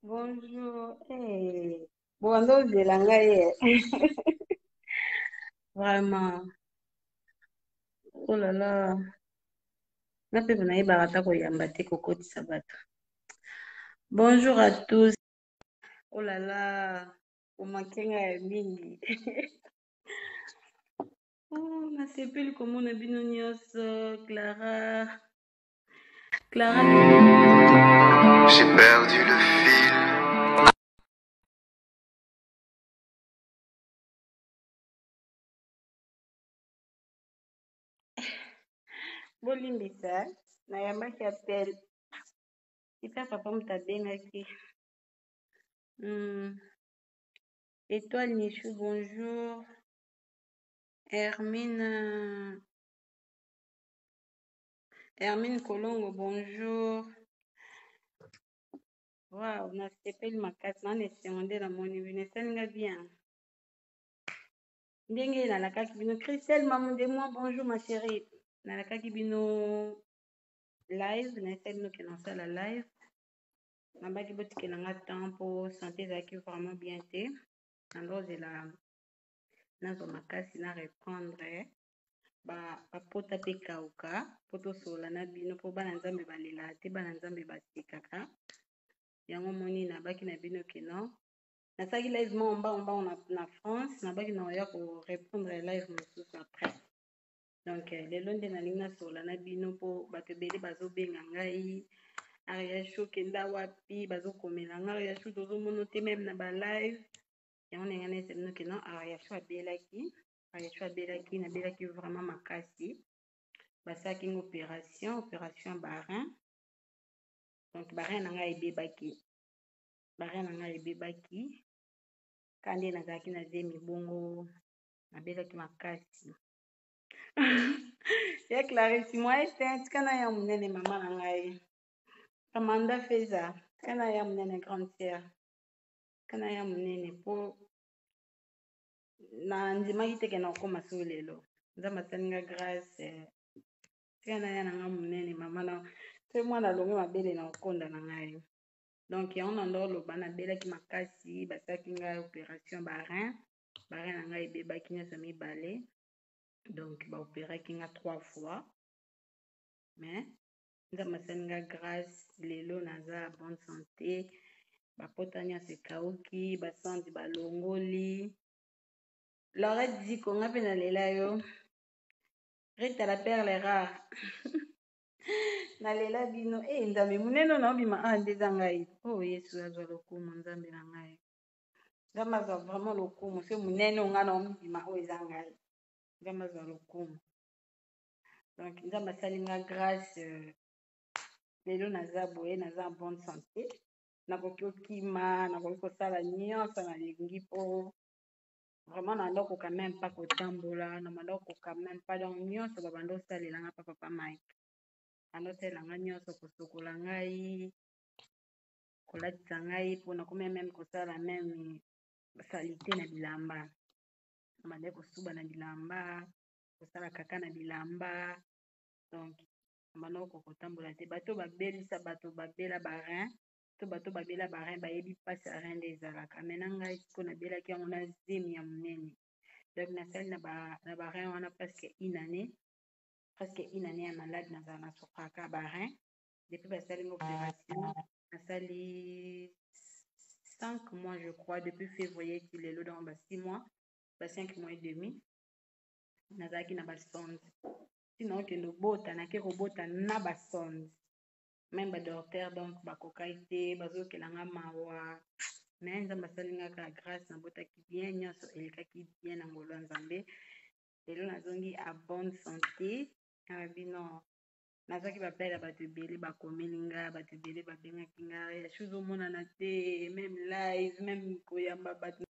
Bonjour. Hey. Bon, donc, je l'anglais. Vraiment. Oh là là. Na pe na yeba ata koyamba te kokotisa bato. Bonjour à tous. Oh là là. Omakenga ya mingi. Oh, nasepeli komona bino nyonso. Clara. Clara. J'ai perdu le fil. Bolimbisa. Nayambaki appel. Kita papa mutabengaki. Étoile Nichou, bonjour. Hermine Kolongo, bonjour. Waouh, nasepeli makasi na esengo na moni bino esalinga bien. Ndenge nalakaki bino Christelle Mamunde moi bonjour ma chérie. Nalakaki bino live na esali bino ke nasala live. Nabaki botikela nga temps po santé ezalaki vraiment bien te. Nandozela nazwa makasi na reprendre bapota pe kauka po tosola na bino po bana nzambe balela te bana nzambe basekaka. Yango moni nabaki na bino keno nasalaki live mbao na France nabaki na oya korépondre live mosusu après. Donc lelo nde nalingi nasola na bino po bato ebele bazobenga ngai Aria Show kenda wapi bazokomela ngai Aria Show tozomona te meme na balive. Yango ndenge nayesa bino keno Aria Show abelaki nabelaki vraiment makasi. Basalaki nga opération ya barin. Donc barin na ngai ebebaki kandi nazalaki na zemi bongo nabelaki makasi. Ya Clarisse moi ete tika ya monene mama na ngai Amanda Feza tika ya monene grande sœur tika ya monene po na ndimaki teke na okoma so lelo nzambe asalinga grâce tika ya na nga monene mama na pe mwana alongi mabele na okonda na ngai. Donc yango na ndoloba nabelaki makasi basalaki ngai opération barin na ngai ebebaki nyonso mibale. Donc baopéraki nga 3 fois mais nzambe asali nga grâce lelo naza bonne santé bapota nyonso ekauki basandi balongoli. Laurette Ziko nga mpe nalela yo Rita la perle rare nalela bino nzambe monene naobima ndeza ngai yesu azwa lokumu nzambe na ngai nzambe azwa vraiment lokumu se monene nga naomibima eza ngai nzambe azwa lokumu. Donc nzambe asali nga grâce lelo naza boye naza en bonne santé nakoki okima nakoki kosala nyonso nalingi po vraiment nandokoka même pas kotambola na mandokoka même pas donc nyonso babanda osalela nga papa Mike andosalela nga nyonso kosokola ngai kolatisa ngai mpo nakomi meme kosala meme salite na bilamba bande kosuba na bilamba kosala kaka na bilamba. Donc manoko kotambola te bato babelisa bato babela barin to bato babela barin bayebi mpasi ya rein nde ezalaka me na ngai siko nabelaki yango na zemi ya monene. Donc nasali na barin wana presque une année ya malade nazala nasokaka barin depuis basali nga opération nasali 5 mois je crois depuis février ti lelo donc 6 mois 5 mois et demi nazalaki na basonde sinon okende obota nake kobota na basonde même badocteur donc bakokaki te bazokelanga mawa me nzambe asalingaka grâce nabotaki bien nyonso elekaki bien na ngolo ya nzambe. Lelo nazongi a bonne santé na bino nazwaki bapela bato ebele bakomeli nga bato ebele babengaki nga ya chose omonana te même live même koyamba bato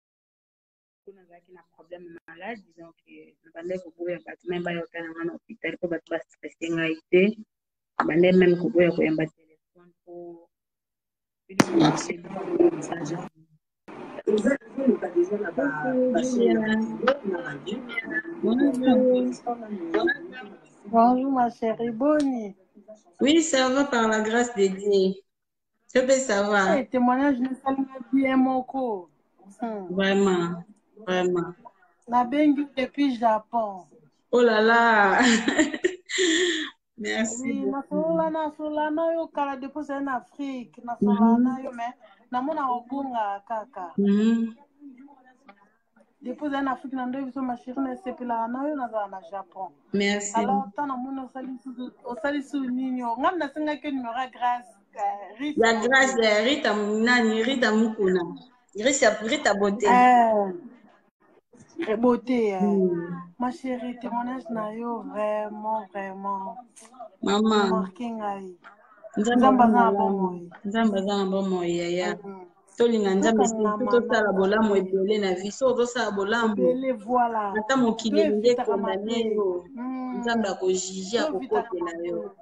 nazalaki na problème malade donc nabande koboya bato meme bayokana nga na hôpital mpo bato bastresse ngai te bande meme koboya koyamba telefone po Bonjour ma chérie, Bonnie. Oui, ça va par la grâce de Dieu. Je peux savoir. Témoignage ne salinga bien moko. Vraiment, vraiment. Na bengi depuis Japon. Oh là là. Merci Oui, beaucoup. nasola na yo kala depuis en Afrique. Nasola na yo mais namona obunga kaka. Depuis en Afrique na ndo biso mashiri na sepela na yo nazala na Japon. Merci. Alors tant namona osalisi nini yo ngam nasengaki numéro ya grâce. La grâce de Rita Nani, Rita Mukuna. Rita Beauté. Beauté. Ma chérie, témoignage na yo vraiment, vraiment. Maman. Marqué ngai. Nzamba za bomo yaya. Tolinga nzambe tosala bolamu ebele na vie so tosala bolamu ebele voilà ata mokili elingi ekondane yo nzambe akojiji akokotela yo.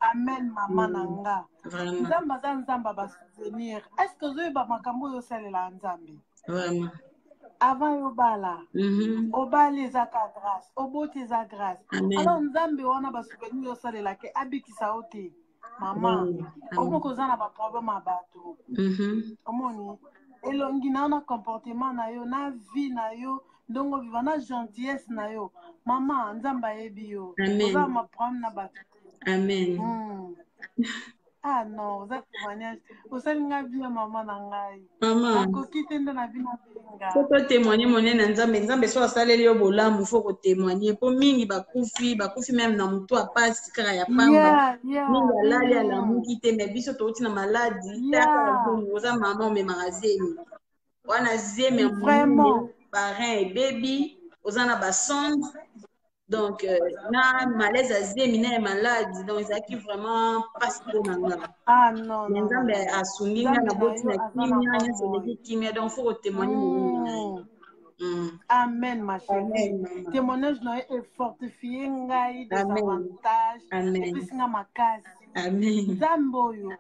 Amen mama na nga nzambe aza nzambe basouvenir est ce que ozoyeba makambo oyo osalela nzambe vraiment avant yobala obali ezaka grâce oboti eza grâce alors nzambe wana basouvenir osalelake abikisa yo te mama omoko oza na baproblème ya bato omoni elongi na yo na comportement na yo na vie na yo ndongo viva na gentillesse na yo mama nzambe ayebi yo oza ma problème na bato amen ah non oza témoignage osalinga bien mama na ngai nakoki te nde na bino benga so totémoigne monene na nzambe nzambe so asaleli yo bolamu fo kotémoigne mpo mingi bakufi meme na motu apasi kaka ya pamba mingi alali alamuki te me biso touti na maladi te oza mama omemaka zemi wana zemi ya monene barin ebebi oza na basonde donc na malaise ya zemi na ya maladi donc ezalaki vraiment mpasi mpo na nga me nzambe asungi nga na boti na kimia nyonso eleki kimia donc fo kotémoigne monene na ye amen ma chérie témoignage na ye efortifie ngai des avantages epesi nga makasi nzambe oyo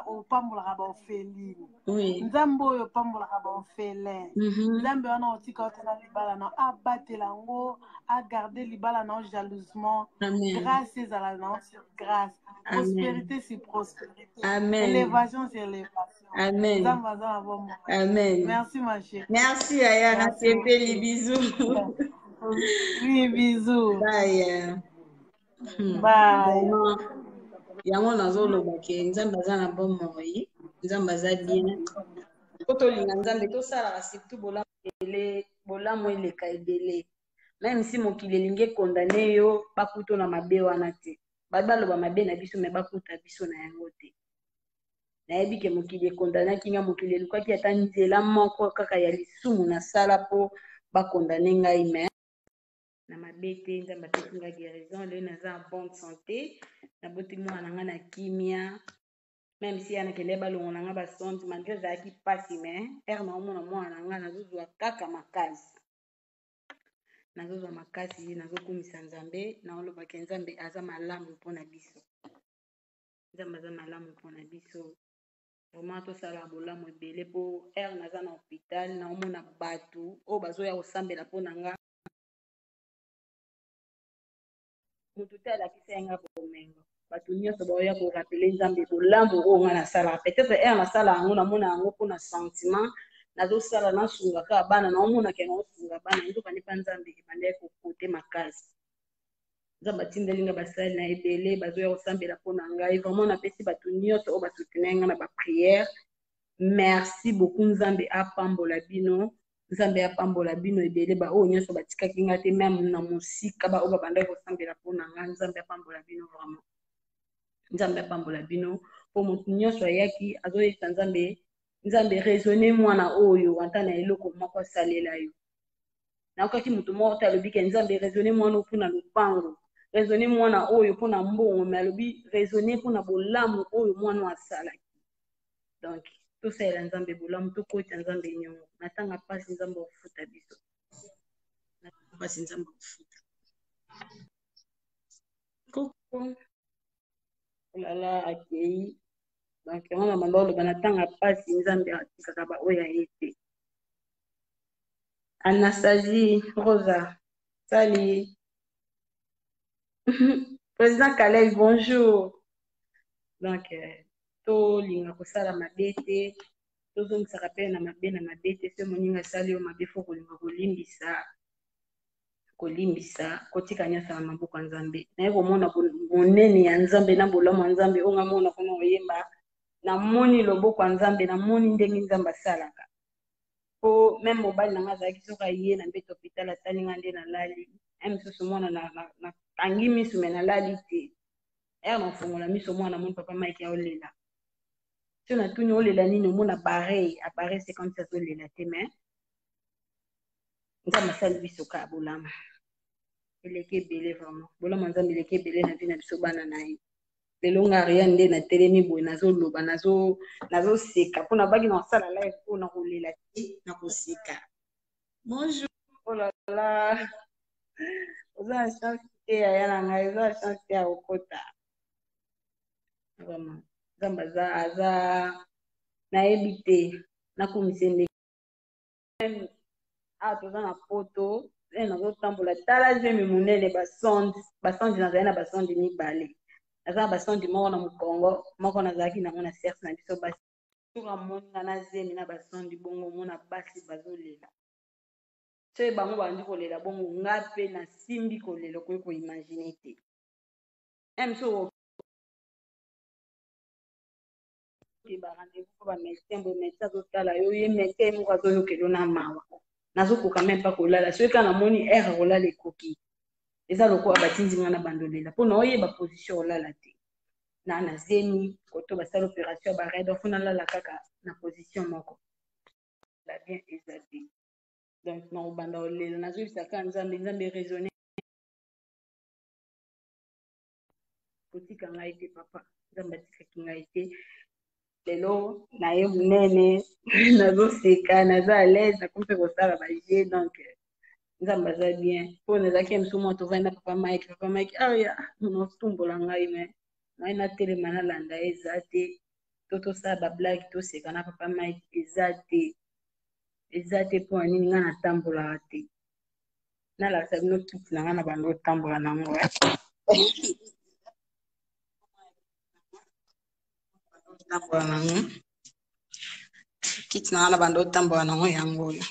opambolaka baorpheline nzambe oyo opambolaka baorphelin nzambe wana otika otala libala na abatela yango agarde libala na yo jalousement grâce ezala na yo sur grâce prospérité sur prospérité élévation sur élévation nzambe aza na bomo merci ma chérie merci yaya nasepeli bisous oui bisous bye bye yango nazoloba ke nzambe aza na bomoi nzambe aza bien po tolinga nzambe tosalaka surtout bolamu eleka ebele même si mokili elingi ekondane yo bakuta na mabe wana te baloba mabe na biso me bakuta biso na yango te nayebi ke mokili ekondanaki nga mokili elukaki ata nzela moko kaka ya lisumu nasala mpo bakondane ngai me na mabe te nzambe apesi nga guérison lelo naza en bonne santé naboti mwana na nga na kimia même si anakende balongo na nga basonde malgré ezalaki mpasi me ere na omona mwana na nga nazozwa kaka makasi nazokumisa nzambe naolobaka nzambe aza malamu mpona biso nzambe aza malamu mpona biso vraiment tosala bolamu ebele mpo ere naza na hôpital naomona bato oyo bazoya kosambela mpona nga motu te alakisa yanga bomengo bato nyonso baoya korapele nzambe bolamu oyo nga nasalaka peut-être ere nasala yango namona yango mpona sentiment nazosala nasunga kaka bana naomonaka naosunga bana nzokani mpa nzambe ebandaki kokote makasi nzambe atindeli nga basali na ebele bazoya kosambela mpona ngai vraiment napesi bato nyonso oyo basoutenir nga na bapriere merci beaucoup nzambe apambola bino nzambe apambola bino ebele baoyo nyonso batikaki nga te meme na mosika baoyo babandaki kosambela mpona nga nzambe apambola bino vraiment nzambe apambola bino mpo motu nyonso ayaki azoyebisa nzambe raisonne mwana oyo ata na eloko moko asalela yo nakokaki motu moko te alobi ke nzambe raisonne mwana oyo mpona lopango raisonne mwana oyo mpona mbongo me alobi raisonne mpona bolamu oyo mwana oyo asalaki donc tosalela nzambe bolamu tokota nzambe nyongo na ntango mpasi nzambe ofuta biso na ntango mpasi nzambe ofuta koko olala akei donc yango na banda oloba na ntango mpasi nzambe atikaka baoyo aye te Anastasie Rosa sali président Calais bonjour donc tolinga kosala mabe te tozongisaka mpe na mabe te so moninga asali yo mabe fo kolinga kolimbisa kotika nyonso na maboko ya nzambe naye komona monene ya nzambe na bolamu ya nzambe oyo ngamona kuna oyemba namoni loboko ya nzambe namoni ndenge nzambe asalaka po meme mobali nanga azalaki soki aye na mbeto hôpital atalinga nde nalali mosusu mwana nakangi miso me nalali te ere nafongola miso mwana namoni papa Mike aolela so natuni olela nini omona barei apare se quand azolela te me nzambe asali biso ka bolamu eleki ebele vraiment bolamu ya nzambe eleki ebele na vi na biso bana na ye lelo nga ria nde natelemi boye nazoloba nazoseka mpona baki na kosala live mpona kolela te na koseka bonjour olala oza na chance te yaya na ngai oza na chance te ya kokota vraiment nzambe aza nayebi te nakomisa ndenge awa toza na poto nazotambola tala zemi monene basonde nazali na basonde mibale naza na basonde moko na mokongo moko nazalaki nango na serse na biso basi soka monga na zemi na basonde bongo mona basi bazolela so bango bandi kolela bongo nga mpe nasimbi kolela okoki koimagine te so barandevous po bamédecin boye médecin azotala yo ye médecin moko azoyokelo na mawa nazokoka meme mpa kolala soki kaka namoni aire kolala ekoki eza lokola batindinga na bandolela mpona oyeba position olala te na zemi koto basala opération ya barede ofuna lala kaka na position moko la bien eza te donc na kobanda olela nazoyebisaka nzambe raisonné kotika ngai te papa nzambe atikaki ngai te lelo naye monene nazoseka naza à l'aise nakomi mpe kosala baje donc nzambe aza bien mpo nazalaki ya miso mwa tovandi na papa Mike aya notumbola ngai me ngai natelema nalanda eza te to tosala bablage toseka na papa Mike eza te mpo nini ngai natambolaka te nalakisa bino kiti na ngai na bando otambola nango otambola nango kiti na ngai na bando otambola nango yango oyo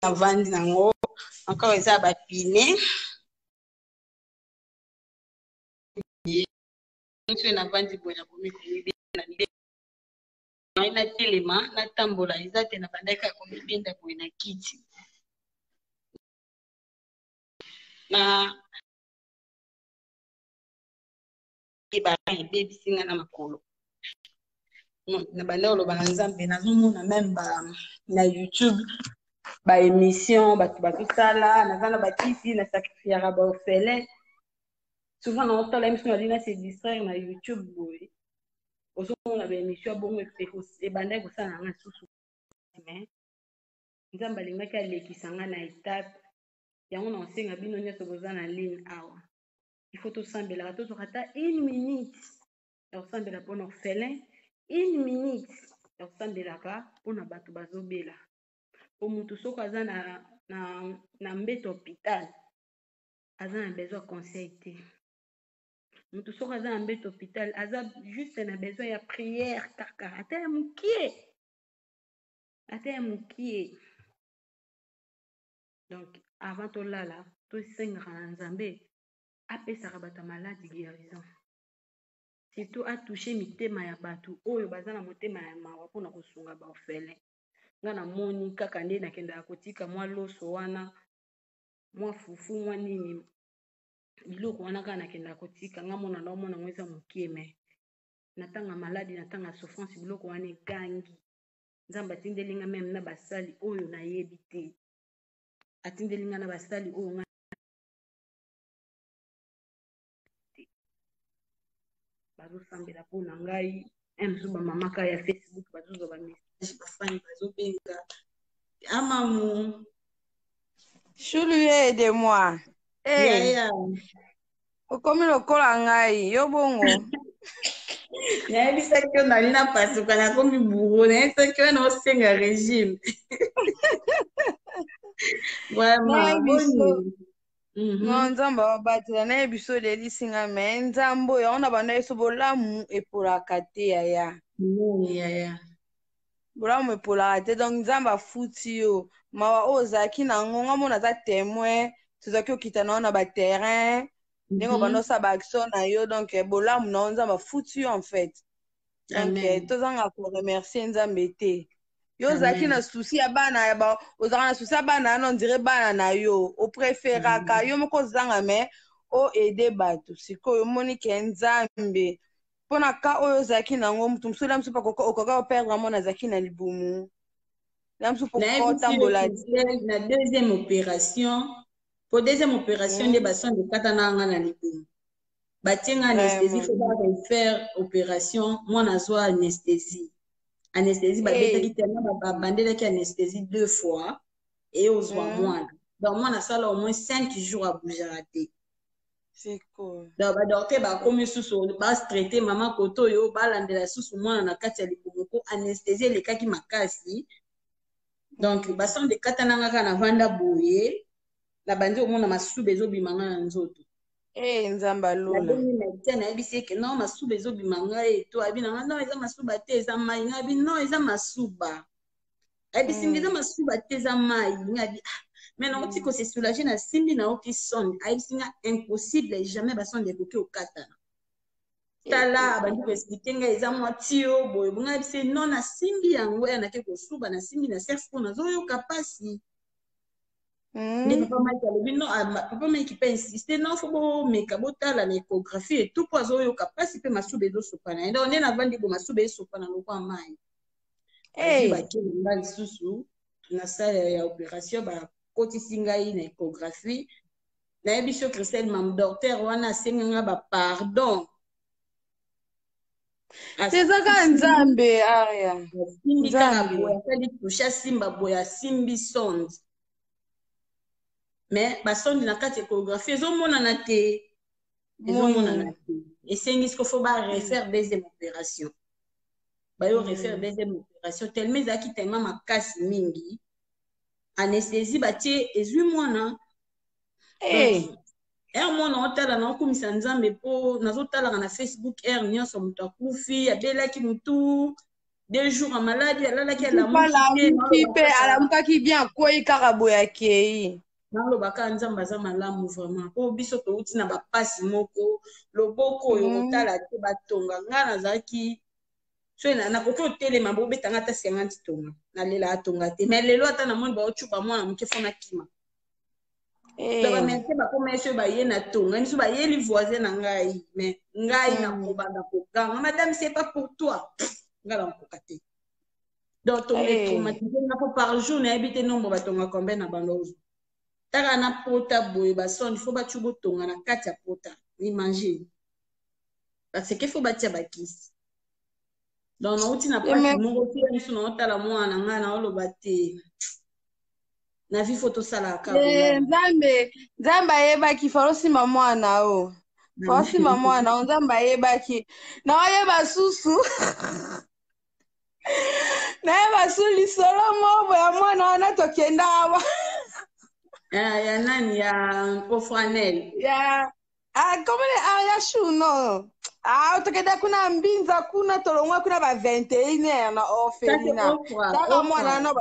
navandi nango encore eza bapine so navandi boye nakomi komibenda ngai natelema natambola eza te na bandaki ya komibenda boye na kiti na ebara ebebisi nga na makolo na banda oloba na nzambe nazomona meme na YouTube baémission bato bazosala naza na bakisi na sacrifiaka baorphelin souvent na otala émission alina se distraire na YouTube boye ozomona baémission bongo ebandaki kosala na nga susu me nzambe alingaki alekisa nga na étape yango na osenga bino nyonso boza na ligne awa il faut tosambelaka tozoka ata 1 minute ya kosambela mpona orphelin 1 minute ya kosambelaka mpona bato bazobela po mutu soko aza na mbeto hôpital aza na besoin ya conseil te mutu soko aza na mbeto hôpital aza juste na besoin ya prière kaka ata ya mokie donc avant tolala tosengaka na nzambe apesaka bato maladi guérison surtout atouche mitema ya bato oyo baza na motema ya mawa mpona kosunga baorphelin nga namoni kaka nde nakendaka kotika mwa loso wana mwa fufu mwa nini biloko wana kaka nakendaka kotika nga mona naomona ngo eza mokie me natanga maladi natanga souffrance biloko wana egangi nzambe atindelinga meme na basali oyo nayebi te atindelinga na basali oyo nga bazosambela mpona ngai mosu bamamaka ya Facebook bazozwa bamessage bafani bazobenga amamu Chulu aide-moi. yaya Okomi lokola ngai yo bongo. nayebisaki yo nali napasuka nakomi buro nayebisaki yo naosenga régime vraiment boni Non, nzambe abatela na yebiso lelisi nga me nzambe oyo aona bana yeso bolamu epolaka te yaya. Bolamu epolaka te donc nzambe afuti yo mawa oyo ozalaki nango nga mona aza témoin tozalaki okita na yo na baterrain ndenge obanda osala baaction na yo donc bolamu na yo nzambe afuti yo en fait donc tozanga koremercie nzambe te yo ozalaki na susi ya bana ozalaka na susi ya bana ano ondire bana na yo opréféraka yo moko ozanga me oede bato sikoyo omoni ke nzambe mpona ka oyo ozalaki nango mutu mosusu la mosusu okoka operdre mona azalaki na libumu la mosusu pokotambola na deuxième opération po deuxième opération nde basonde ekatana nga na libumu batie nga anesthésie fo barefaire opération mwana azwa anesthésie babetaki tellement babandelaki anesthésie 2 fois et ozwa mwana donc mwana asala au moins 5 jours abougera te donc badocteur bakomi susu bastraite mama koto oyo balandela susu mwana na kati ya libumu po anesthésie elekaki makasi donc basonde ekatana kaka na vanda boye na bandi omona masuba ezobima nga na nzoto nzambe alola nayebisi eke non masuba ezobima ngai to abi nanga non eza masuba te eza mai ngabi non eza masuba ayebisi ngi eza masuba te eza mai ngabi mais nauti kose soulage na simbi na oki sonde ayebisi nga impossible jamais basonde ekoki okatana tala bandi koexplike ngai eza mwa tio boye bonga yebisi non nasimbi yango ya nake kosuba nasimbi na serse mpo nazoyoka mpasi nde papa mike alobi no papa mike mpe insiste non fo bomeka botala na échographie etu mpo azoyoka mpasi mpe masuba ezosopana ye donc nde navandi bo masuba esopana lokwa mai bazwi bakeli nga lisusu na sale ya opération bakotisi ngai na échographie nayebi so Christelle mam docteur wana asenganga bapardon ezaka nzambe aya asimbi kaka boye asali tushe asimba boye asimbi sonde mais basonde na kati échographie ezomonana te esengi siko fo barefaire deuxième opération bayo refaire deuxième opération tellement ezalaki tellement makasi mingi anesthésie batie ezwi mwana ere mwana otala na okumisa nzambe mpo nazotalaka na Facebook ere nyonso moto akufi abelaki motu 2 jours amaladi alalaki alamuki mpe alamukaki bien akwei kaka boye akei nalobaka nzambe aza malamu vraiment mpo biso touti na bapasi moko loboko oyo kotala te batonga nga nazalaki so nakoki otelema bobetanga ata 50 tonga nalela atonga te mais lelo ata namoni baocupa mwana moke fo nakima bamercier bakoma so baye na tonga miso bayeli voisin na ngai mais ngai nakobanda kokanga madame c'est pas pour toi nga nakoka te donc tonga etraumatise nga po par jour nayebi te nombre batonga combien na bandozo taka na pota boye basonde fo batiu botonga na kati ya pota imagine parce que fo batia bakisi donc nauti na pasi moko tia miso naotala mwana ngai naoloba te na vi fo tosalaka nzambe ayebaki faosimba mwana o faosimba mwana o nzambe ayebaki naoyeba susu nayeba su lisolo moko ya mwana wana tokenda awa ya nani ya ofranel ya komene ya shuno tokenda kuna mbinza kuna tolongwa kuna ba 21h na orphelinat taka mwana no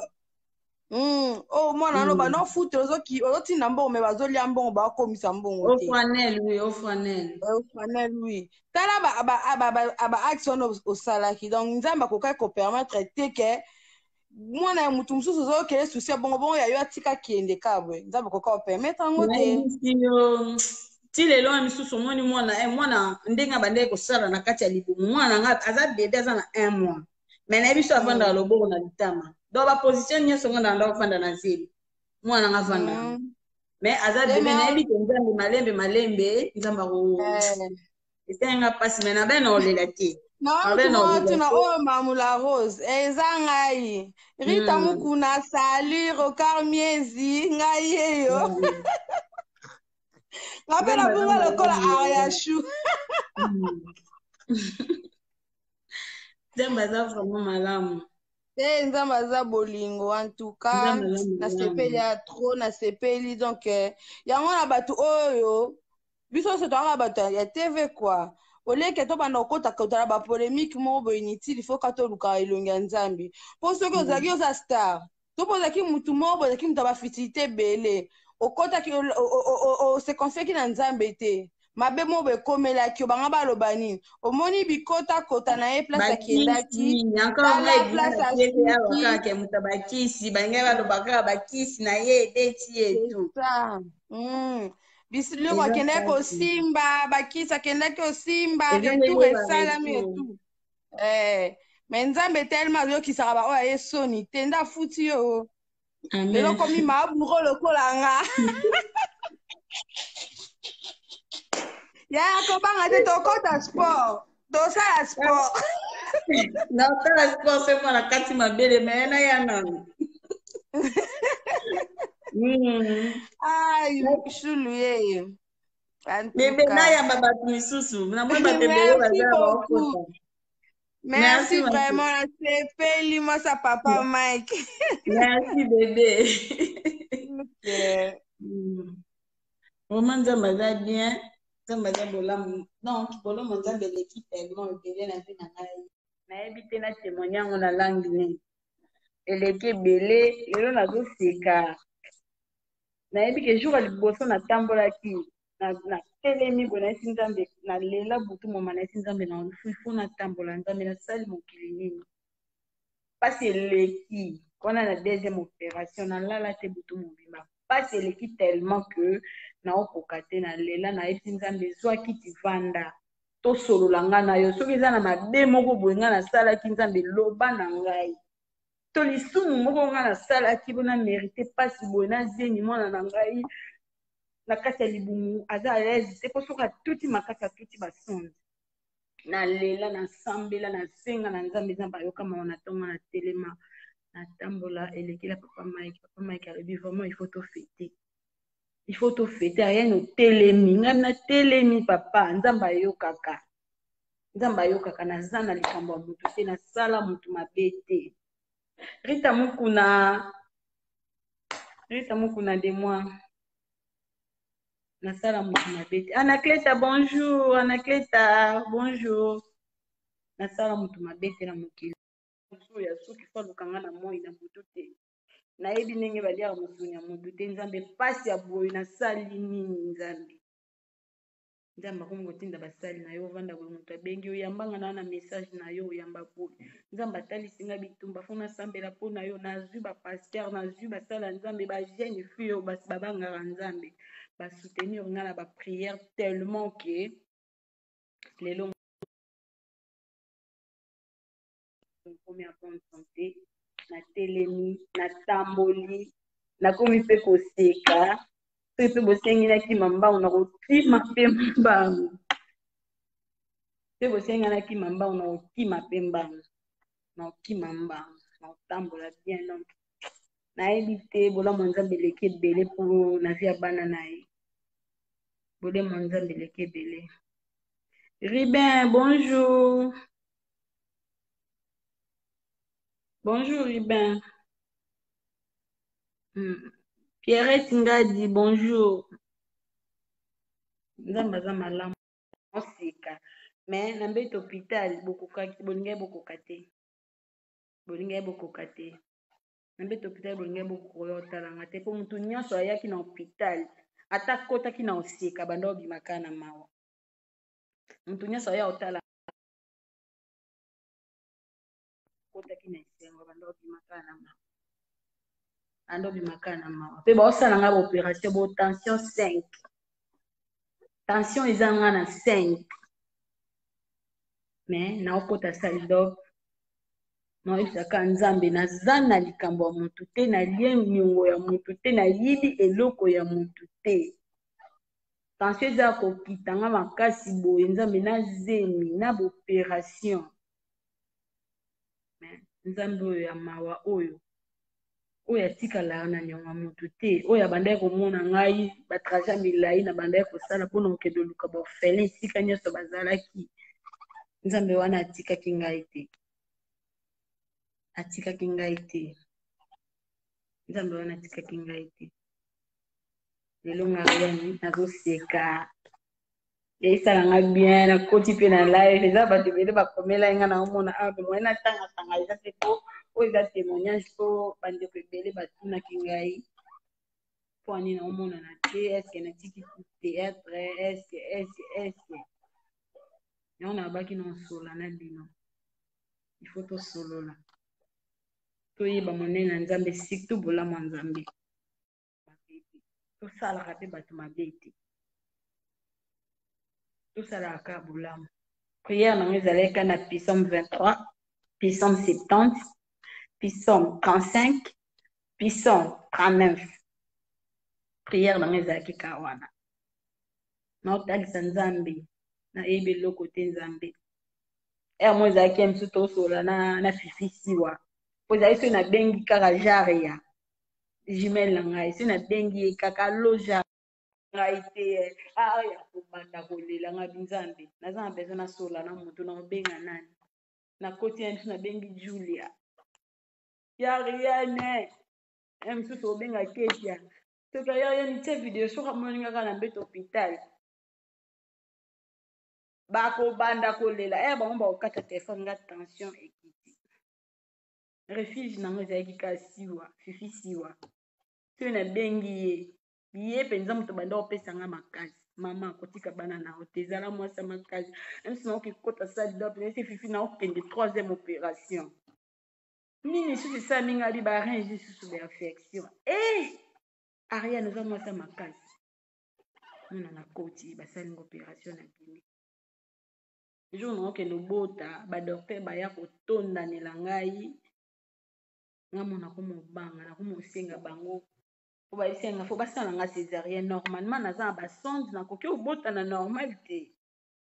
mwana no banofuta ozotinda mbongo me bazolia mbongo bakomisa mbongo te ofranel wi tala baaction wana osalaki donc nzambe akokaki kopermettre te ke mwana ya mutu mosusu ozokele susi ya bongo ya yo atika kende kabwe nzambe akoka kopermettre yango te ti lelo ya misusu omoni mwana ndenge abandeki kosala na kati ya libumu mwana nga aza bebe aza na 1 mois mais nayebi so avandaka loboko na litama donc baposition nyonso ngo nanda kofanda na zeli mwana nga avandaka mais aza bebe nayebi te nzambe malembe nzambe esenga mpasi mais nabe na olela te tuna oyo mamula rose eza ngai rita mukuna sali rokar miezi ngai eyo ngape na bunga lokola ariashu nzambe aza vraiment malamu nzambe aza bolingo en tout cas nasepeli ya trop nasepeli donc yango na bato oyo biso nyonso toyaka bato ya tv quoi oleke tobanda kokota bapolémique moko boye inutile il faut ka toluka elongi ya nzambe mpo soki ozalaki oza star to mpo ozalaki mutu moko boye ozalaki mutu ya bafutilité ebele okotaki ose confiaki na nzambe te mabe mo bekomelaki obanga baloba nini omoni bikotakota na ye place akendaki tala place asuki muta bakisi bangai balobaka bakisi na ye edeti etu bisiloko akendaki kosimba bakisi akendaki kosimba retour esalami etu me nzambe telema azokisaka baoyo aye soni te nde afuti yo lelo komi maburo lokola nga yaya kobanga te tokota sport tosala sport nakotala sport se mwana kati mabele me na ya nano ai shulu ye bebe nayamba bato misusu namoi bato ebele bazala baokota. Merci vraiment, nasepeli mwasa papa Mike. Merci bébé. Vraiment nzambe aza bien, nzambe aza bolamu. Donc bolamu nzambe eleki tellement ebele na vie na ngai. Nayebi te na témoigne yango na langue nini. Eleki ebele, lelo nazoseka. Nayebi ke jour ya liboso natambolaki na telemi boye nayesi nzambe nalela butu moma nayesi nzambe na ifu natambola nzambe nasali mokili nini mpasi eleki wana na deuxième opération nalala te butu mobimba mpasi eleki tellement que naokoka te nalela nayesi nzambe zwaki tivanda tosolola nga na yo soki eza na mabe moko boye nga nasalaki nzambe loba na ngai to lisumu moko nga nasalaki mpona mérite mpasi boye nazeni mwana na ngai na kati ya libumu aza alaise te mpo soki atuti makasi atuti basonzi nalela nasambela nasenga na nzambe nzambe ayoka mawa na ntongo na telema natambola elekela papa Mike alobi vraiment il faut tofete rien otelemi ngai natelemi papa nzambe ayokaka naza na likambo ya motu te nasala motu mabe te Rita mukuna de moi nasala motu mabe te Anacleta bonjour Anacleta bonjour nasala motu mabe te na mokili ya soki fa lukanga na moi na motu te nayebi ndenge baliaka mosuni ya motu te nzambe pasi ya boye nasali nini nzambe akomi kotinda basali na yo ovanda boye moto abengi oyambanga na message na yo oyamba boye nzambe atalisi nga bitumba fo nasambela mpo na yo nazwi bapaster nazwi basala nzambe bagene fi oyo babangaka nzambe basoutenir nga na baprière tellement que lelo nakomi ya bonne santé natelemi natamboli nakomi mpe koseka soki mpe bosengi nakima mbangu nakokima mpe mbangu mpe bosengi nakima mbangu nakokima mpe mbangu nakokima mbangu nakotambola bien donc nayebi te bolamu nzambe eleki ebele mpo na vie ya bana na ye bolemo nzambe eleki ebele Ribin bonjour bonjour Ribin Pierrette Ngadi bonjour nzambe aza malamu oseka mais na mbeti hôpital bolingai bokoka te na mbeti hôpital bolingai bokoya otalanga te mpo motu nyonso ayaki na hôpital ata akotaki na oseka banda obimaka na mawa motu nyonso aya otala akotaki na esengo banda obimaka na mawa mpe baosala nga baopération bo tension 5 tension eza nga na 5 mais naokota saldoc naoyebisaka nzambe naza na likambo ya motu te nalie niongo ya motu te nayibi eloko ya motu te tension eza kokitanga makasi boye nzambe nazemi na baopération nzambe oyo ya mawa oyo atikala na niongo ya motu te oyo abandaki komona ngai batraja milai na bandaki kosala mpona kokende oluka baorphelin esika nyonso bazalaki nzambe wana atikaki ngai te atikaki ngai te, nzambe wana atikaki ngai te. Lelo ngariani nazoseka esalanga bien, nakoti mpe na live, eza bato ebele bakomela nga na omona awa pe moye natanga eza te po oyo eza témoignage po bandeko ebele batunaki ngai po ani na omonana te, eske natiki théâtre, eske yango nabaki na osola na bino, ifo tosolola toyeba monene na nzambe, surtout bolamu ya nzambe, tosalaka mpe bato mabe te, tosalaka bolamu. Prière nango ezalaka na Psaume 23, Psaume 70, Psaume 35, Psaume 39. Prière nango ezalaki ka wana naotalisa nzambe nayebi eloko te nzambe. Ere mo ezalaki mosu tosola na fifi siwa po ezali soki nabengi kaka jare ya jumele na ngai, soki nabengi ye kaka loja ngai te ya kobanda kolela nga binzambe, naza na besoin nasola na moto na obenga nani, nakoti ya mosusu nabengi Julia yariane mosusu obenga Ketia, soki yariane tie video soki amoni kaka na mbeto hôpital bakobanda kolela bango bakokata telefone nga tension ekiti. Refuge nango ezalaki ka siwa fifi siwa, soki nabengi ye mpenza moto banda kopesa nga makasi, mama akotika bana na yo te, ezala mwasa makasi msi naokekota sali do penesi fifi naokende 3e opération nini susu esami nga bi barange susu béaffection ariane eza mwasa makasi mona na koti basalinga opération na bimi jour naokende obota badokter baya kotondanela ngai nga mona komobanga nakomosenga bango po bayisenga fo basala nga césarienne. Normalement naza na basonde nakoki obota na normal te,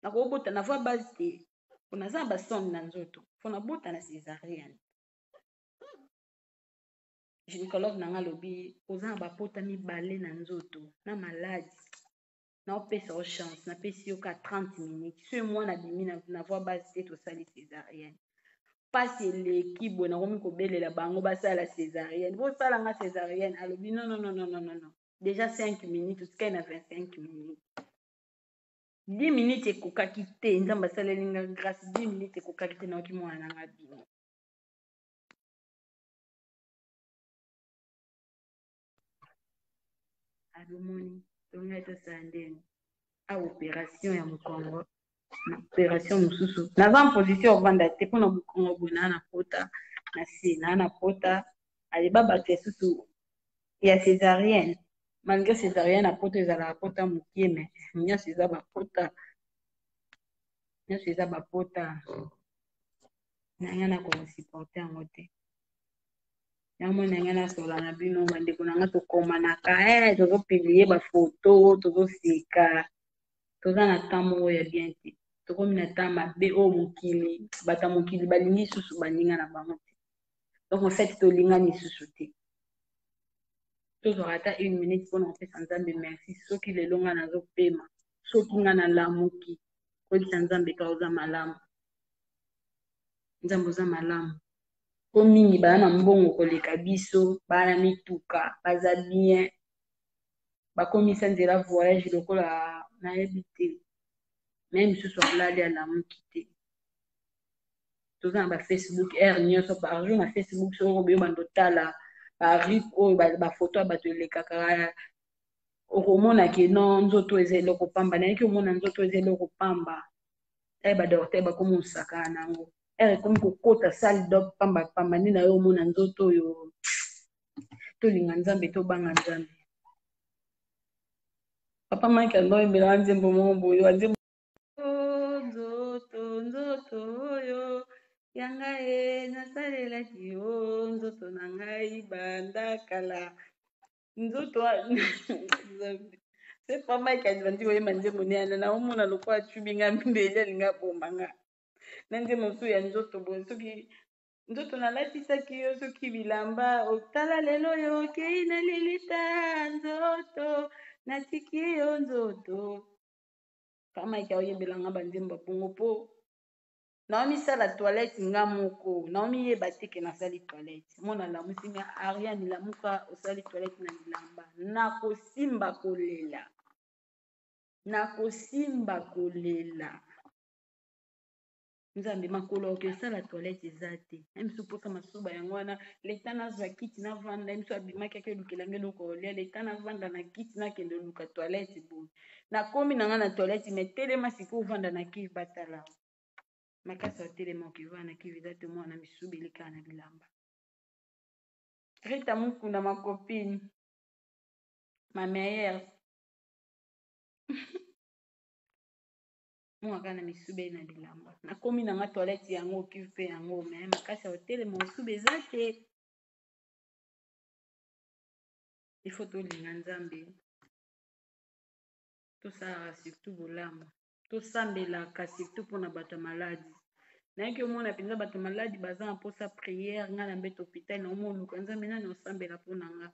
nakobota na voie base te, po naza na basonde na nzoto fo nabota na césarienne. Gynécologue nanga alobi oza na bapota mibale na nzoto na maladi naopesa o chance, napesi yo ka 30 minutes soki mwana abimi na voie base te tosali césarienne. Pasi eleki boye nakomi kobelela bango basala césarienne, bosala nga césarienne, alobi non déjà 5 minutes otikali na 25 minutes 10 minutes ekokaki te, nzambe asaleli nga grâce 10 minutes ekokaki te naoki mwana nanga bino. Alomoni tongai tosala ndeni a opération ya mokongo na opération mosusu naza en position ovanda te mpona mokongo boye naa na pota na se naa na pota aleba bato esusu ya césarienne, malgré césarienne na pota ezalaka pota mokie me nyonso eza bapota nanga na kosupporte yango te. Yango nanga nasola na bino bandeko nanga tokomanaka tozopiblie bafoto tozoseka, toza na temps moko ya bien te, tokomi na temps mabe oyo mokili bato ya mokili balingi susu baninga na bango te, donc en fait tolingani susu te, tozwaka ata 1 minute mpona kopesa nzambe merci soki lelo nga nazopema, soki nga nalamuki koyebisa nzambe ka oza malamu, nzambe oza malamu. Po mingi baya na mbongo koleka biso, baya na mituka baza bien, bakomisa nzela voyage lokola nayebi te, me misusu alali alamuki te. Toza na bafacebook aire nyonso par jour na Facebook soko obeyo bandotala barip oyo bafoto ya bato elekaka okomona ke non nzoto eza eloko pamba, nayeki omona nzoto eza eloko pamba badokter bakomi osaka nango ere ekomi kokota sali dok pamba nde na yo omona nzoto oyo. Tolinga nzambe tobanga nzambe. Papa Mike andoyembela nzembo moko boye nzembo nzoto oyo yanga nasalelaki yo nzoto na ngai banda kala nzoto se Papa Mike azibandi koyemba nzembo neana na omona lokola atubinga mbeli alinga bombanga na nzembo mosusu ya nzoto boye soki nzoto nalatisaki yo soki bilamba otala lelo yo okei na lilita nzoto natiki yo nzoto. Papa Mike aoyembelanga banzembo bongo po Naomi sala toilette nga moko. Naomi yeba te ke nasali toilette. Mona lamusi nga Ariane lamuka osali toilette na bilamba. Nakosimba kolela. Nakosimba kolela. Nzambe makolo oke osala toilette eza te. Emiso posa masuba yango wana leta nazwa kiti na vanda emiso abimaki akelukela nge eloko olia leta na vanda na kiti nakende luka toilette boye. Nakomi na nga na toilette me telema sikoyo vanda na kivi batala. Makasi otelema okivana na kivi eza te mwana misuba eleka na bilamba. Rita Mukunda ma copine. Ma meilleure. Mwaka na misube na bilamba. Nakomi na nga toilette yango okive pe yango me makasi otelema osube eza te. Il faut tolinga Nzambe. Tosala surtout bolamu. Tosambelaka surtout mpona bato maladi. Nayaki omona mpenza bato maladi baza na mposa priere nga na mbeto hôpital na omoluka Nzambe nani osambela mpona nga.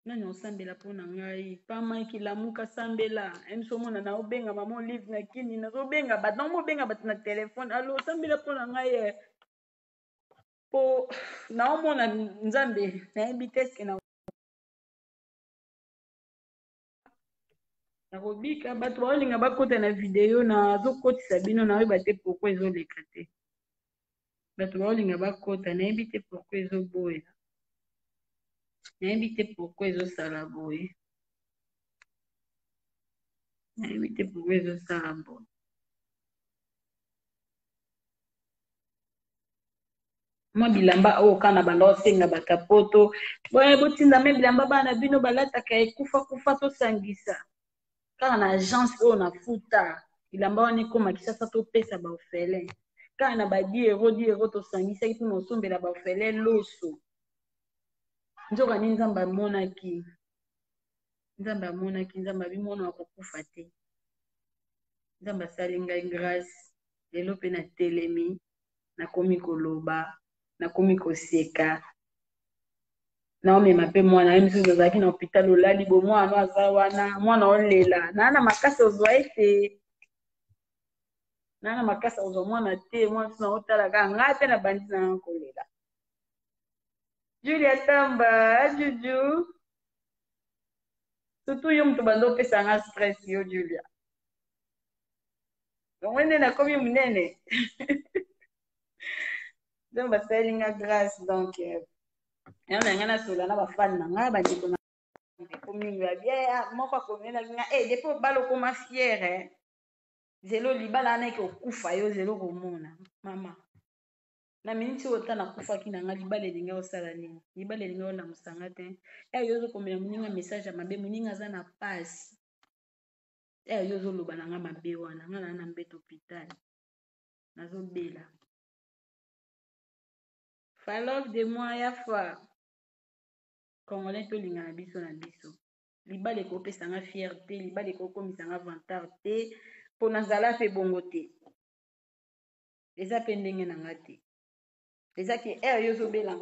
Nani osambela mpona ngai pama kilamuka sambela emiso mona na obenga mama olive na kini nazobenga bato na obenga bato na telefone alo osambela mpona ngai po na omona Nzambe nayebi te eske na nakobika bato baolinga bakota na video nazokotisa bino naoyeba te pourquoi ezoleka te bato baolinga bakota nayebi te pourquoi ezoboya nayebi te pourquoi ezosala boye nayebi te pourquoi ezosala boye mwa bilamba oyo kana banda osenga batapoto boye botinda me bilamba bana bino balataka ekufa tosangisa kaka na agence oyo na futa bilamba wana ekoma kisasa topesa baorphelin kaka na ba 10 euro tosangisaki mpona osombela baorphelin loso nzoka nini Nzambe amonaki Nzambe abimona akokufa te Nzambe asali ngai grâce lelo mpe na telemi nakomi koloba nakomi koseka naomema mpe mwana ye misusu ozalaki na hôpital olali bo mwana aza wana mwana olela na makasi ozwa ete na makasi ozwa mwana te mwana misusu naotalaka ngai mpe na bandi na kolela Julia Tamba Juju surtout yo moto bando opesa nga stress yo Julia omwende nakomi munene donc basali nga grâce donc yango na nga nasola na bafani na nga bandeko na ndeko mingi ya bien moko akomelaki nga depo bala okoma fiere zelo libala anaki okufa yo zelo komona mama na miniti oyo ta nakufaki na nga libala elingi osala nini libala elingi olamusanga te yo ozokomela moninga message ya mabe moninga aza na pasi yo ozoloba na nga mabe wana nga na mbeto hôpital nazobela falove de moi ya fa congolais tolinga na biso libala ekopesa nga fierté libala ekokomisa nga vantard te mpo nazala mpe bongo te eza mpe ndenge na nga te eza ke yo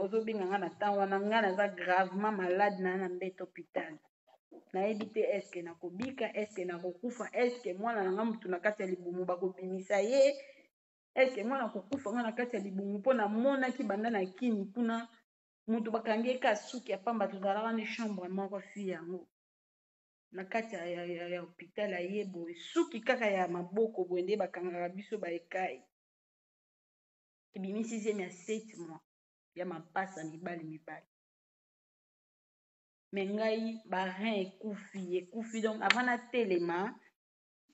ozobenga nga na temps wana nga naza gravement malade na mbeto hôpital nayebi te eske nakobika eske nakokufa eske mwana na nga mutu na kati ya libumu bakobimisa ye eske mwana kokufa nga na kati ya libumu mpo namonaki banda na kini kuna mutu bakangi eka suki ya pamba tozalaka na chambre moko fi yango na kati ya hôpital aye boye suki kaka ya maboko boye nde bakangaka biso baekai ebimi 6e ya 7 mois ya mapasa mibali me ngai barin ekufi donc avant natelema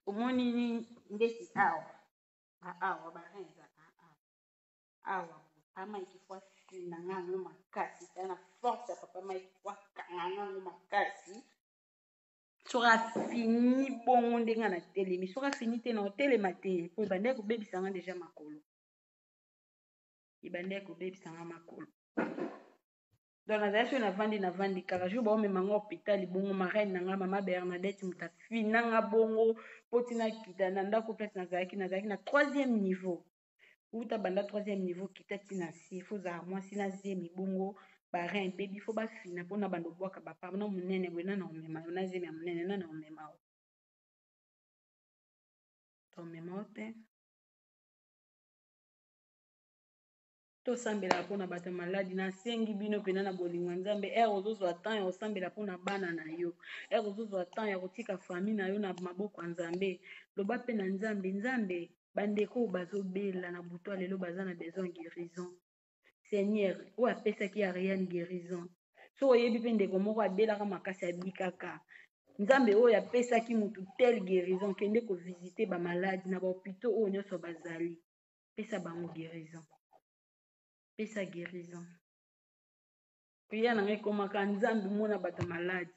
omoni ndeti awa barin eza awa papa Mike fo afina ngango makasi eza na force ya papa Mike fo akanga ngango makasi soki afini bongo ndenge na telemi soki afini te na otelema te po ebandeki kobebisanga deja makolo donc nazali soki navandi kaka jour baomemanga hôpital bongo marraine na nga mama Bernadette moto afinanga bongo mpo tina kita na ndako place nazalaki na 3e niveau uta banda 3e niveau kita tina si fo zala mwasi na zemi bongo barin bebi fo bafina mpona bando bwaka bapa na monene boye nana omema yo na zemi ya monene nana omema yo tomema yo te tosambela mpona bato maladi nasengi bino pena na bolingo ya nzambe ere ozozwa temps ya kosambela mpona bana na yo ere ozozwa temps ya kotika famille na yo na maboko ya nzambe loba mpe na nzambe nzambe bandeko bazobela na butu lelo baza na besoin guérison seigneur oyo apesaki ariane guérison so oyebi mpe ndeko moko abelaka makasi abikaka nzambe oyo apesaki mutu tel guérison kende kovisite bamaladi na bahopitau oyo nyonso bazali pesa bango guérison pesa guérison priere na ngai ekomaka nzambe mona bato maladi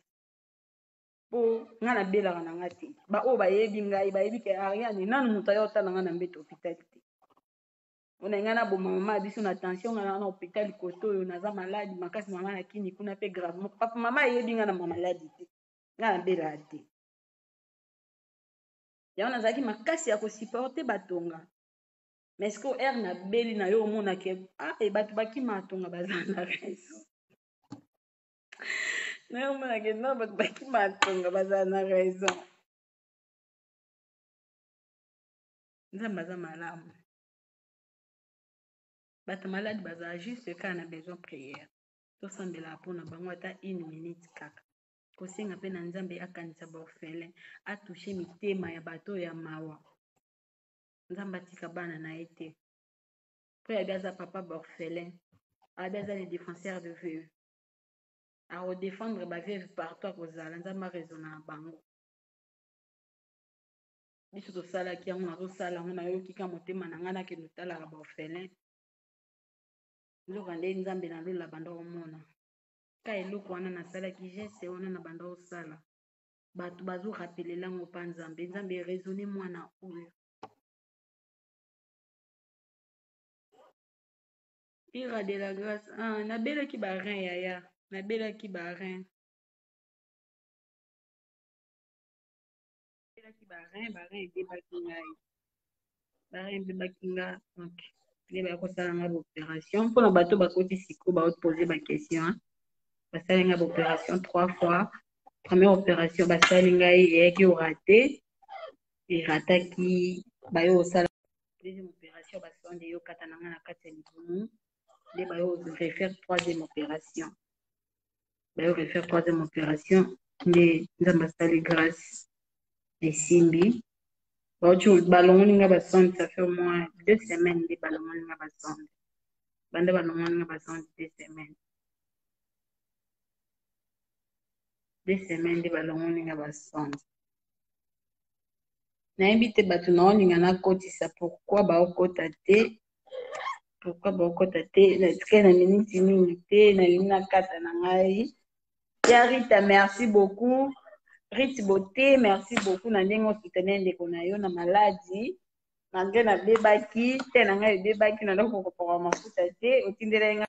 mpo ngai nabelaka na ngai te baoyo bayebi ngai bayebi ke ariane nanu moto aya otala ngai na mbeto hôpital te mpona ngai naboma mama biso na tension ngai na hôpital kote oyo naza maladi makasi mama na kini kuna mpe gravement papa mama ayebi ngai na maladi te ngai nabelaka te yango nazalaki makasi ya kosupporte batonga mais ce que ere nabeli na yo omonake bato bakima atonga baza na raison naye omonake no bato bakima atonga baza na raison nzambe aza malamu bato maladi bazala juste kaka na besoin prière tosambela mpona bango ata 1 minute kaka kosenga mpe na nzambe akanisa baorphelin atouche mitema ya bato ya mawa nzambe atika bana na ye te mpo yabi aza papa baorphelin abi aza le défenseur de veuve akodéfendre baveuve partout akozala nzambe araisonna na bango biso tosalaki yango nazosala yango nayoki ka motema na ngai nakende otalaka baorphelin nzoka nde nzambe nalola banda komona ka eloko wana nasalaki geste wana na banda kosala bato bazorapelela mpa nzambe nzambe eraisonne mwana oyo ira de la grâce nabelaki barein yaya nabelaki barein ebebaki ngai barein ebebaki nga donc nde baya kosala ngai baopération mpona bato bakoti sikoyo baopose baquestion basali ngai baopération 3 fois première opération basali ngai eyaki orate erataki bayo osala deuxième opération basonde eyokata na ngai na kati ya libumu nde bayo refaire troisième opération nde nzambe asali grâce esimbi balongoli nga basonde ça fait au moins 2 semaines nde balongoli nga basonde bande balongoli nga basonde 2 semaines nde balongoli nga basonde nayebi te bato naolinga nakotisa pourkui baokota te natika na miniti mingi te nalingi nakata na ngai ya Rita merci beaucoup Rite Beauté merci beaucoup na ndenge osutene ndeko na yo na maladi malgré nabebaki te na ngai ebebaki na ndako kokopoka mafuta te otindelai ngai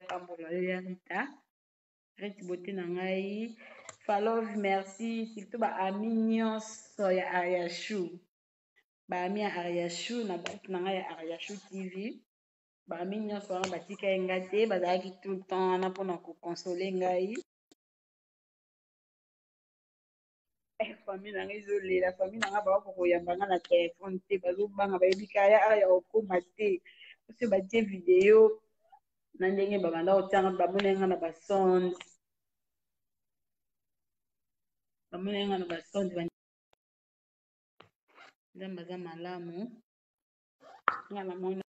pambola yo ya Rite Beauté na ngai Falove merci surtout baami nyonso ya Ariashu baami ya Ariashu na groupe na ngai ya Ariashu TV baami nyonso wana batikaki ngai te bazalaki tout le temps wana mpona kokonsole ngai famille na ngai ezolela famille na ngai bawako koyamba ngai na telefone te bazobanga bayebi kaya aya okoma te ose batie video na ndenge babanda kotianga bamona ngai na basonde nzambe aza malamu nga namoni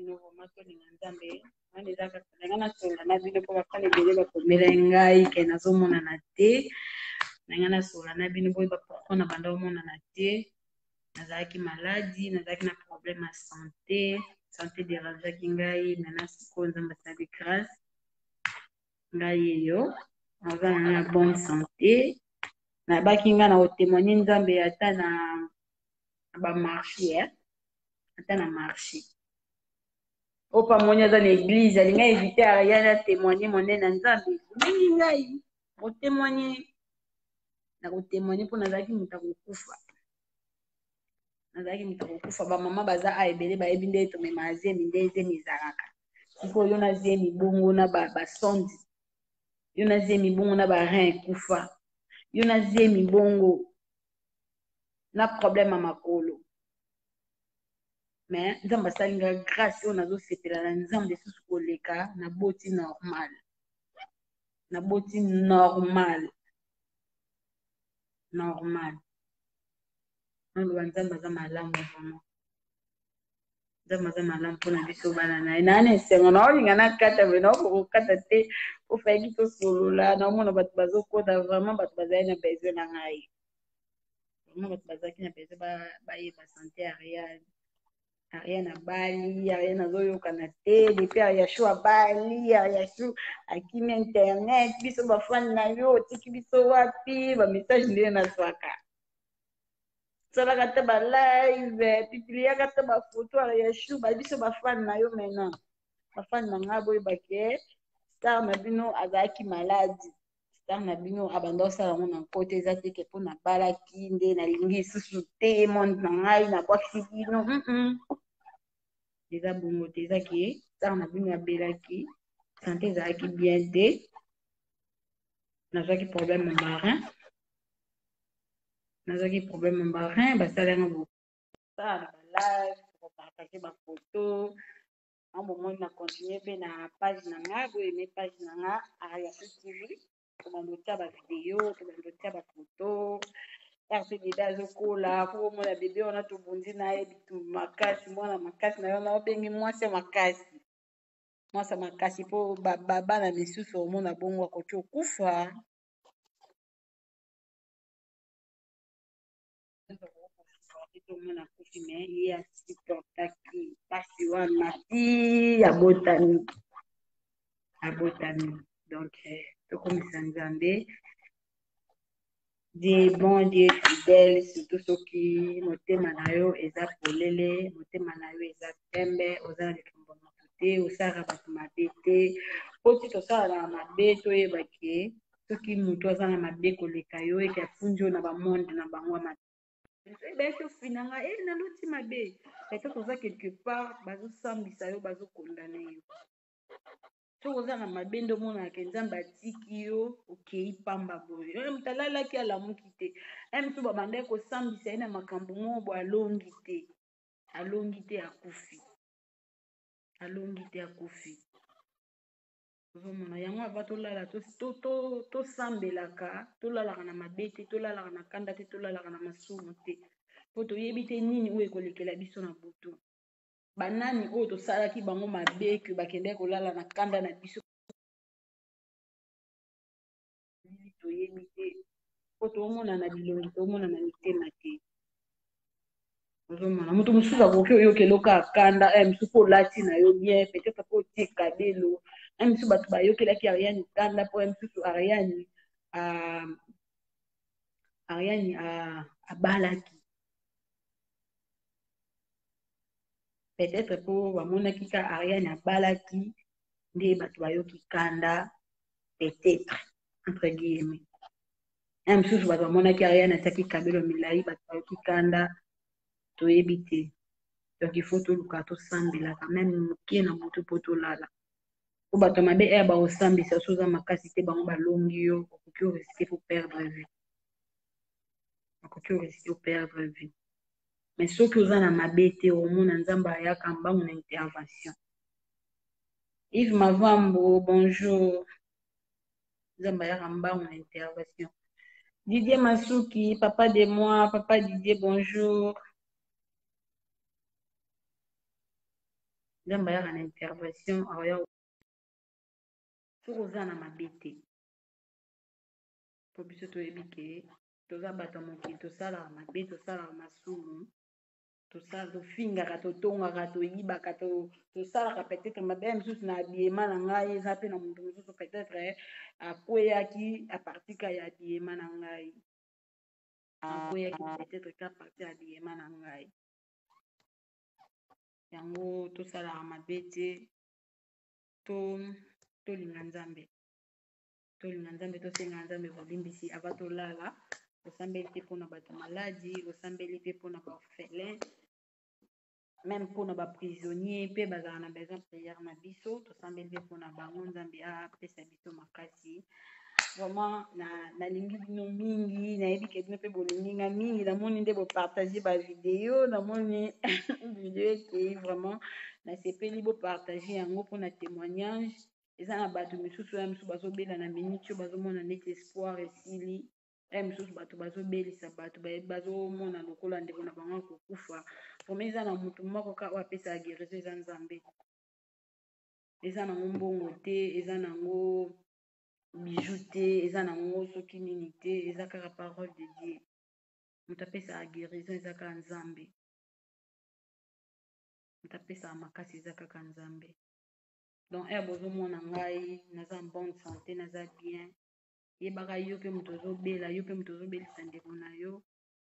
bino vraimen tolinga nzambe wana eza kaka nanga nasola na bino mpo bafana ebele bakomela ngai ke nazomonana te nanga nasola na bino boyeba pourkui na banda omonana te nazalaki maladi nazalaki na problème ya santé dérangeaki ngai mana sikoyo nzambe asali grâce ngai eyo naza na bonne santé nabaki ngai na kotémoigne nzambe ata na bamarché ata na marché opa moni aza na église alinga éviter ariane atémoigne monene na nzambe olingi ngai kotémoigne mpo nazalaki moto akokufa bamama baza ebele bayebi nde tomema azemi nde ezemi ezalaka sikoyo yo nazemi bongo na basonde yo nazemi bongo na barein ekufa yo nazemi bongo na problème ya makolo mais nzambe asalinga grâce oyo nazosepela na nzambe susu koleka na boti normal naloba nzambe aza malamu vraiment nzambe aza malamu mpona biso bana na ye nani esengo naolinga nakata me naokokokata te ofayaki tosolola naomona bato bazokota vraiment bato bazali na besoin na ngai vraiment bato bazalaki na besoin bayeba sante Ariane abali Ariane azoyokana te depuis Ariashu abali Ariashu akimi internet biso bafani na yo otiki biso wapi bamessage ndenge nazwaka salaka te balive pipiliaka te bafoto Ariashu biso bafani na yo maintenant bafani na ngai boyebake star na bino azalaki maladi star na bino abanda osala yango na nkote eza teke mpo nabalaki nde nalingi lisusu te monde na ngai nabwakisi bino eza bongo te ezaki star na bino abelaki sante ezalaki bien te nazwaki problème marin basala yango bosala na balive kopartage bafoto ambomoi na continue mpe na page na nga boyeme page na nga Ariashu TV tobanda otia bavideo tobanda otia bafoto rp bebe azokola po omona bebe wana tobundi na ye bitumbu makasi mwana makasi na yo na obengi mwasi ya makasi mpo bana misusu omona bongo akoki okufa tomona kufi me ye asiportaki mpasi wana ti abotami donc tokomisa nzambe Dieu bon Dieu fidèle surtout soki motema na yo eza polele motema na yo eza pembe oza na likambo moto te osalaka bato mabe te po ti tosala na mabe toyebake soki moto aza na mabe koleka yo eke afundi oyo na bamonde na bango ya mabe ebeki ofinanga naloti mabe peut-être oza quelque part bazosambisa yo bazokondane yo soki oza na mabe nde omonaka nzambe atiki yo okei pamba boye moto alalaki alamuki te mosu babandaki kosambisa ye na makambo moko bo alongi te akufi ozomona yango ava tolala tosambelaka tolalaka na mabe te tolalaka na kanda te tolalaka na masumu te po toyebi te nini oyo ekolekela biso na butu banani oyo tosalaki bango mabe ke bakendaki kolala na kanda na biso toyebi te po toomona na bilongi toomona na mitema te ozomona moto mosusu akoki oyokela oka kanda mosusu olati na yo bien peut-être po otie kabelo mosusu bato bayokelaki Ariane kanda po mosusu Ariane abalaki peut-être po bamonaki ka Ariane abalaki nde bato bayoki kanda peut-être entre guillemets mosusu bato bamonaki Ariane atiaki kabelo milai bato bayoki kanda toyebi te donc il faut toluka tosambelaka meme moke na motu mpo tolala po bato mabe baosambisa soza makasi te bango balongi yo okoki orisike po perdre vie mais soki oza na mabe te omona nzambe ayaka mbangu na intervention Yves Mavambo bonjour nzambe ayaka mbangu na intervention Didier Masuki papa de moi papa Didier bonjour nzambe ayaka na intervention aoya soki oza na mabe te po biso toyebi ke toza bato ya mokili tosalaka mabe tosalaka masumu tofingaka totongaka toyibaka tosalaka peut-être mabe mosusu na abiyema na ngai eza mpe na moto mosusu peut-être akweyaki apartika ya abiyema na ngai peut-être ka parti ya abiyema na ngai yango tosalaka mabe te tolinga nzambe tosenga nzambe bolimbisi ava tolala osambeli te mpona bato maladi osambeli mpe mpona baorphelin même mpona baprisonnier mpe bazala na besoin priere na biso tosambeli mpe mpona bango nzambe apesa biso makasi vraiment nalingi bino mingi nayebi ke bino mpe bolinginga mingi namoni nde bopartage bavideo namoni video ekei vraiment nasepeli bopartage yango mpona témoignage eza na bato misusu ya misusu bazobela na miniti oyo bazomona neti espoir esili ya misusu bato bazobelisa bato bazomona lokola ndeko na bango akokufa vraimen eza na motu moko ka oyo apesaka guérison eza nzambe eza nango mbongo te eza nango bijou te eza nango soki nini te eza kaka parole de Dieu moto apesaka guérison eza kaka nzambe moto apesaka makasi eza kaka nzambe donc ere bozomona ngai naza en bonne santé naza bien yebaka yo mpe moto ozobela yo mpe moto ozobelisa ndeko na yo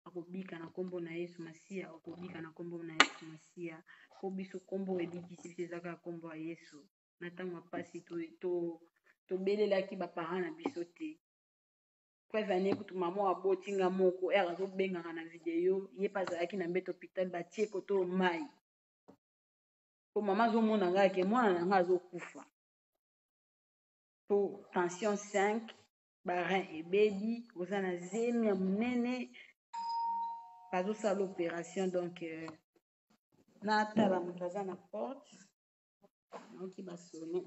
akobika na nkombo na Yesu Masiya akobika na nkombo na Yesu Masiya po biso nkombo ebikisi biso eza kaka nkombo ya Yesu na ntango ya mpasi tobelelaki baparent na biso te preuve ane kutu mama abotinga moko ere azobengaka na video ye mpe azalaki na mbeto hôpital batie koto mai po mama azomona ngai ke mwana na ngai azokufa po tension 5 barein ebebi oza na zemi ya monene bazosala opération donc natala moto aza na porte naoki basone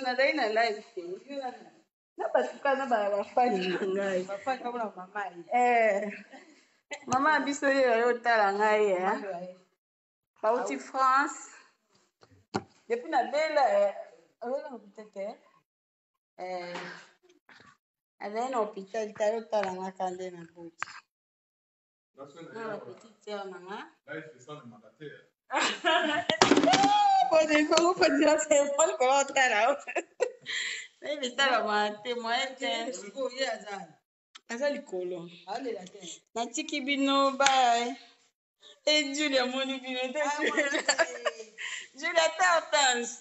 nazali na live te na batuka na bafani na ngai mama ya biso oyo ayotala ngai bauti France depuis na bela azali na hôpital te ayotala nga ka nde na boti na bapetite tere nanga kodifakofadila telefone kola otala nayebi tala matemoin te aza likolo natiki bino bye Julia moni bino te Julia tartance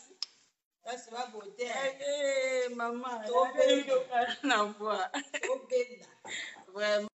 maman na voix vraiment